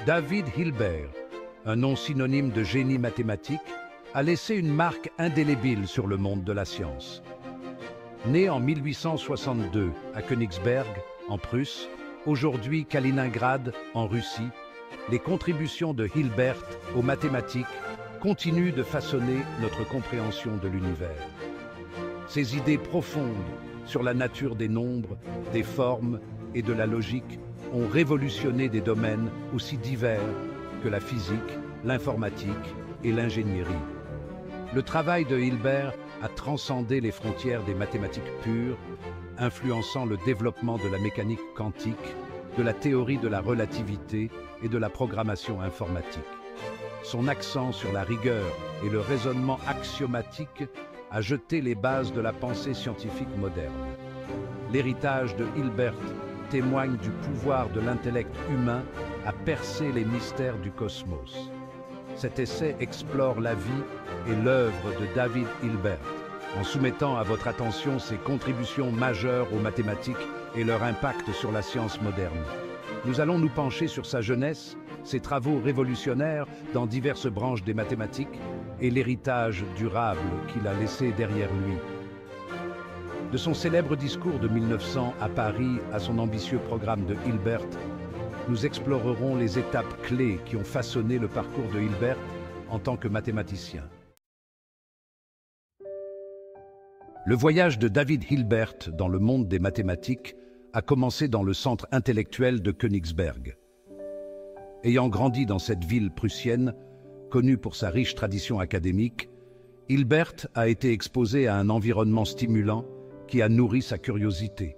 David Hilbert, un nom synonyme de génie mathématique, a laissé une marque indélébile sur le monde de la science. Né en 1862 à Königsberg, en Prusse, aujourd'hui Kaliningrad, en Russie, les contributions de Hilbert aux mathématiques continuent de façonner notre compréhension de l'univers. Ses idées profondes sur la nature des nombres, des formes et de la logique ont révolutionné des domaines aussi divers que la physique, l'informatique et l'ingénierie. Le travail de Hilbert a transcendé les frontières des mathématiques pures, influençant le développement de la mécanique quantique, de la théorie de la relativité et de la programmation informatique. Son accent sur la rigueur et le raisonnement axiomatique a jeté les bases de la pensée scientifique moderne. L'héritage de Hilbert témoigne du pouvoir de l'intellect humain à percer les mystères du cosmos. Cet essai explore la vie et l'œuvre de David Hilbert, en soumettant à votre attention ses contributions majeures aux mathématiques et leur impact sur la science moderne. Nous allons nous pencher sur sa jeunesse, ses travaux révolutionnaires dans diverses branches des mathématiques et l'héritage durable qu'il a laissé derrière lui. De son célèbre discours de 1900 à Paris à son ambitieux programme de Hilbert, nous explorerons les étapes clés qui ont façonné le parcours de Hilbert en tant que mathématicien. Le voyage de David Hilbert dans le monde des mathématiques a commencé dans le centre intellectuel de Königsberg. Ayant grandi dans cette ville prussienne, connue pour sa riche tradition académique, Hilbert a été exposé à un environnement stimulant qui a nourri sa curiosité.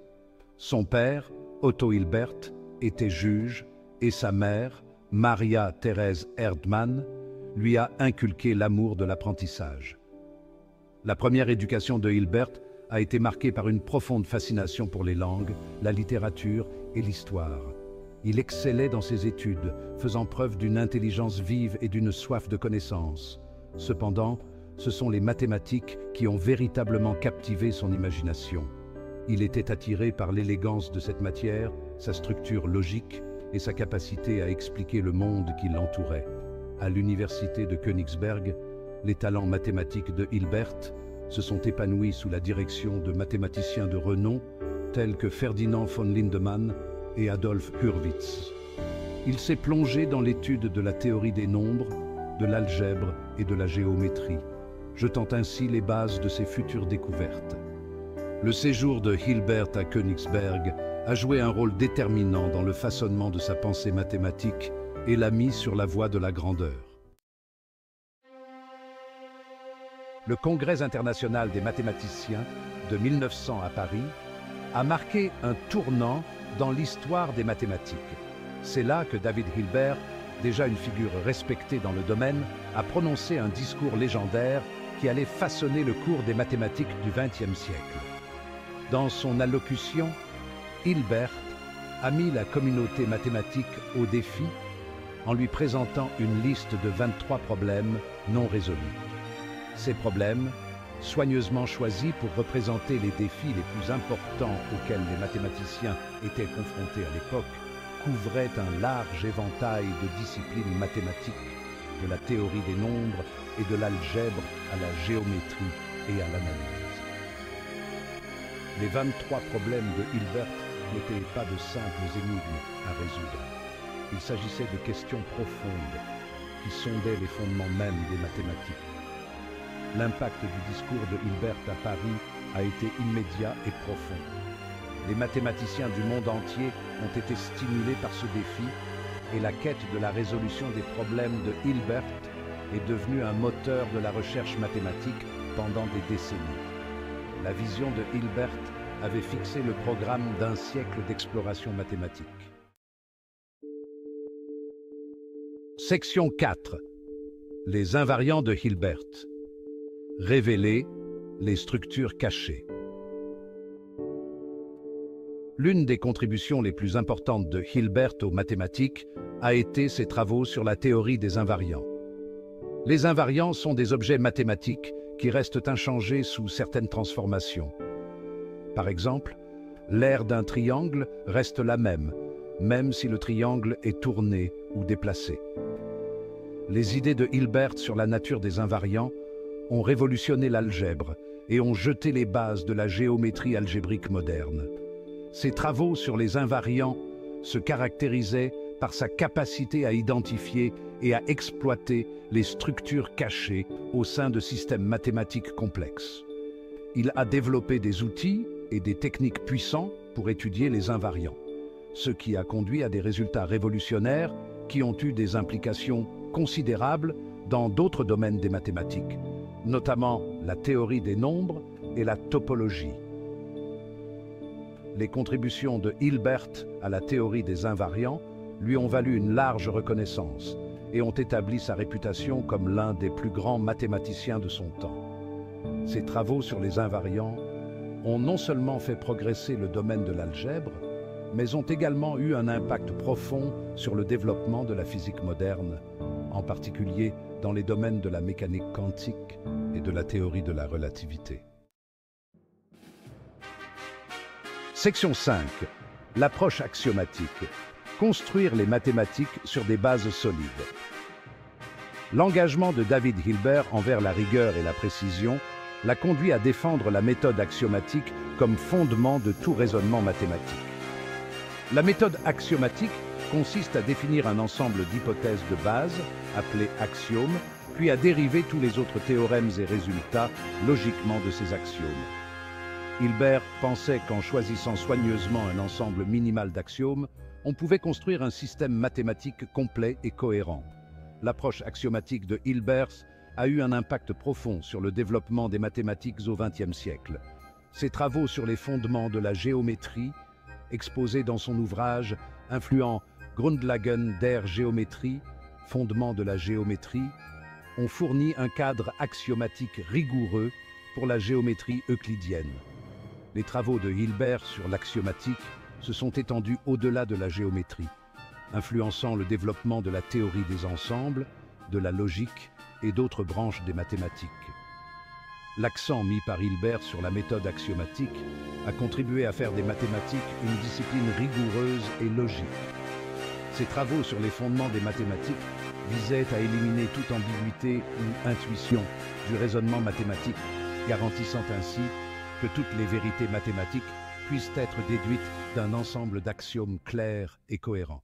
Son père, Otto Hilbert, était juge et sa mère, Maria Thérèse Erdmann, lui a inculqué l'amour de l'apprentissage. La première éducation de Hilbert a été marquée par une profonde fascination pour les langues, la littérature et l'histoire. Il excellait dans ses études, faisant preuve d'une intelligence vive et d'une soif de connaissance. Cependant, ce sont les mathématiques qui ont véritablement captivé son imagination. Il était attiré par l'élégance de cette matière, sa structure logique et sa capacité à expliquer le monde qui l'entourait. À l'université de Königsberg, les talents mathématiques de Hilbert se sont épanouis sous la direction de mathématiciens de renom tels que Ferdinand von Lindemann et Adolf Hurwitz. Il s'est plongé dans l'étude de la théorie des nombres, de l'algèbre et de la géométrie, jetant ainsi les bases de ses futures découvertes. Le séjour de Hilbert à Königsberg a joué un rôle déterminant dans le façonnement de sa pensée mathématique et l'a mis sur la voie de la grandeur. Le Congrès international des mathématiciens de 1900 à Paris a marqué un tournant dans l'histoire des mathématiques. C'est là que David Hilbert, déjà une figure respectée dans le domaine, a prononcé un discours légendaire qui allait façonner le cours des mathématiques du XXe siècle. Dans son allocution, Hilbert a mis la communauté mathématique au défi en lui présentant une liste de 23 problèmes non résolus. Ces problèmes, soigneusement choisis pour représenter les défis les plus importants auxquels les mathématiciens étaient confrontés à l'époque, couvraient un large éventail de disciplines mathématiques, de la théorie des nombres et de l'algèbre à la géométrie et à l'analyse. Les 23 problèmes de Hilbert n'étaient pas de simples énigmes à résoudre. Il s'agissait de questions profondes qui sondaient les fondements mêmes des mathématiques. L'impact du discours de Hilbert à Paris a été immédiat et profond. Les mathématiciens du monde entier ont été stimulés par ce défi et la quête de la résolution des problèmes de Hilbert est devenue un moteur de la recherche mathématique pendant des décennies. La vision de Hilbert avait fixé le programme d'un siècle d'exploration mathématique. Section 4. Les invariants de Hilbert. Révéler les structures cachées. L'une des contributions les plus importantes de Hilbert aux mathématiques a été ses travaux sur la théorie des invariants. Les invariants sont des objets mathématiques qui restent inchangés sous certaines transformations. Par exemple, l'aire d'un triangle reste la même, même si le triangle est tourné ou déplacés. Les idées de Hilbert sur la nature des invariants ont révolutionné l'algèbre et ont jeté les bases de la géométrie algébrique moderne. Ses travaux sur les invariants se caractérisaient par sa capacité à identifier et à exploiter les structures cachées au sein de systèmes mathématiques complexes. Il a développé des outils et des techniques puissants pour étudier les invariants, ce qui a conduit à des résultats révolutionnaires qui ont eu des implications considérables dans d'autres domaines des mathématiques, notamment la théorie des nombres et la topologie. Les contributions de Hilbert à la théorie des invariants lui ont valu une large reconnaissance et ont établi sa réputation comme l'un des plus grands mathématiciens de son temps. Ses travaux sur les invariants ont non seulement fait progresser le domaine de l'algèbre, mais ont également eu un impact profond sur le développement de la physique moderne, en particulier dans les domaines de la mécanique quantique et de la théorie de la relativité. Section 5. L'approche axiomatique. Construire les mathématiques sur des bases solides. L'engagement de David Hilbert envers la rigueur et la précision l'a conduit à défendre la méthode axiomatique comme fondement de tout raisonnement mathématique. La méthode axiomatique consiste à définir un ensemble d'hypothèses de base, appelées axiomes, puis à dériver tous les autres théorèmes et résultats logiquement de ces axiomes. Hilbert pensait qu'en choisissant soigneusement un ensemble minimal d'axiomes, on pouvait construire un système mathématique complet et cohérent. L'approche axiomatique de Hilbert a eu un impact profond sur le développement des mathématiques au XXe siècle. Ses travaux sur les fondements de la géométrie, exposés dans son ouvrage influent Grundlagen der Geometrie, fondements de la géométrie, ont fourni un cadre axiomatique rigoureux pour la géométrie euclidienne. Les travaux de Hilbert sur l'axiomatique se sont étendus au-delà de la géométrie, influençant le développement de la théorie des ensembles, de la logique et d'autres branches des mathématiques. L'accent mis par Hilbert sur la méthode axiomatique a contribué à faire des mathématiques une discipline rigoureuse et logique. Ses travaux sur les fondements des mathématiques visaient à éliminer toute ambiguïté ou intuition du raisonnement mathématique, garantissant ainsi que toutes les vérités mathématiques puissent être déduites d'un ensemble d'axiomes clairs et cohérents.